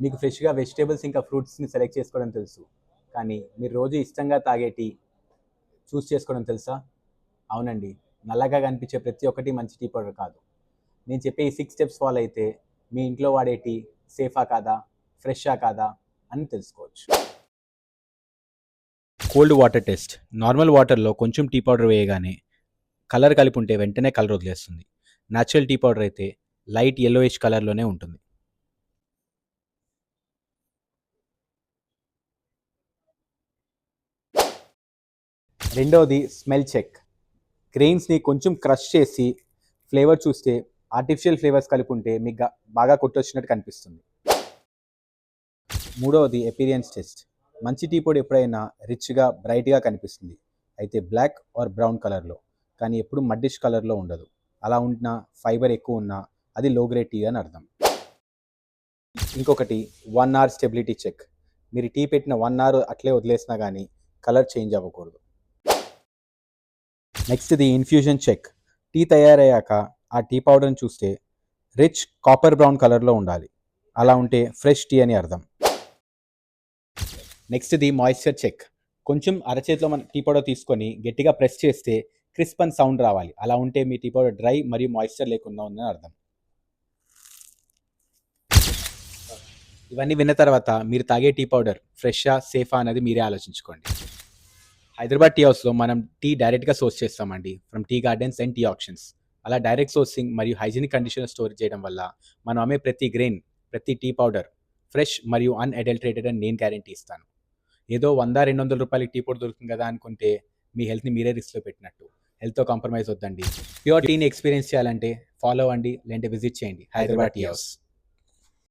మీకు ఫ్రెష్గా వెజిటేబుల్స్ ఇంకా ఫ్రూట్స్ని సెలెక్ట్ చేసుకోవడం తెలుసు, కానీ మీరు రోజు ఇష్టంగా తాగే టీ చూస్ చేసుకోవడం తెలుసా? అవునండి, నల్లగా కనిపించే ప్రతి ఒక్కటి మంచి టీ పౌడర్ కాదు. నేను చెప్పే ఈ 6 స్టెప్స్ ఫాలో అయితే మీ ఇంట్లో వాడే టీ సేఫా కాదా, ఫ్రెషా కాదా అని తెలుసుకోవచ్చు. Cold water test. నార్మల్ వాటర్లో కొంచెం టీ పౌడర్ వేయగానే కలర్ కలిపి ఉంటే వెంటనే కలర్ వదిలేస్తుంది. న్యాచురల్ టీ పౌడర్ అయితే లైట్ yellowish కలర్లోనే ఉంటుంది. రెండవది స్మెల్ చెక్. గ్రెయిన్స్ని కొంచెం క్రష్ చేసి ఫ్లేవర్ చూస్తే ఆర్టిఫిషియల్ ఫ్లేవర్స్ కలిపి ఉంటే మీకు బాగా కొట్టొచ్చినట్టు కనిపిస్తుంది. మూడవది ఎపీరియన్స్ టెస్ట్. మంచి టీ పొడి ఎప్పుడైనా రిచ్గా బ్రైట్గా కనిపిస్తుంది, అయితే బ్లాక్ ఆర్ బ్రౌన్ కలర్లో, కానీ ఎప్పుడు మడ్డిష్ కలర్లో ఉండదు. అలా ఉన్న ఫైబర్ ఎక్కువ ఉన్నా అది లో గ్రేడ్ టీ అని అర్థం. ఇంకొకటి 1 hour స్టెబిలిటీ చెక్. మీరు టీ పెట్టిన 1 hour అట్లే వదిలేసినా కానీ కలర్ చేంజ్ అవ్వకూడదు. Next the infusion check. Tea తయారయ్యాక ఆ టీ పౌడర్ని చూస్తే రిచ్ కాపర్ బ్రౌన్ కలర్లో ఉండాలి. అలా ఉంటే ఫ్రెష్ టీ అని అర్థం. Next the moisture check. కొంచెం అరచేతిలో మన టీ పౌడర్ తీసుకొని గట్టిగా ప్రెస్ చేస్తే క్రిస్ప్ అని సౌండ్ రావాలి. అలా ఉంటే మీ టీ పౌడర్ డ్రై మరియు మాయిశ్చర్ లేకుండా ఉందని అర్థం. ఇవన్నీ విన్న తర్వాత మీరు తాగే టీ పౌడర్ ఫ్రెషా సేఫా అనేది మీరే ఆలోచించుకోండి. హైదరాబాద్ టీ హౌస్లో మనం టీ డైరెక్ట్గా సోర్స్ చేస్తామండి, from tea gardens and tea options. అలా డైరెక్ట్ సోర్సింగ్ మరియు హైజీనిక్ కండిషనర్ స్టోర్ చేయడం వల్ల మనం అమ్మే ప్రతి గ్రెయిన్, ప్రతి టీ పౌడర్ ఫ్రెష్ మరియు అన్అడల్టరేటెడ్ అని నేను గ్యారంటీ ఇస్తాను. ఏదో 100-200 రూపాయలకి టీ పొడి దొరుకుతుంది కదా అనుకుంటే మీ హెల్త్ని మీరే రిస్క్లో పెట్టినట్టు. హెల్త్తో కాంప్రమైజ్ వద్దండి. ప్యూర్ టీని ఎక్స్పీరియన్స్ చేయాలంటే ఫాలో అవ్వండి, లేదంటే విజిట్ చేయండి హైదరాబాద్ టీ హౌస్.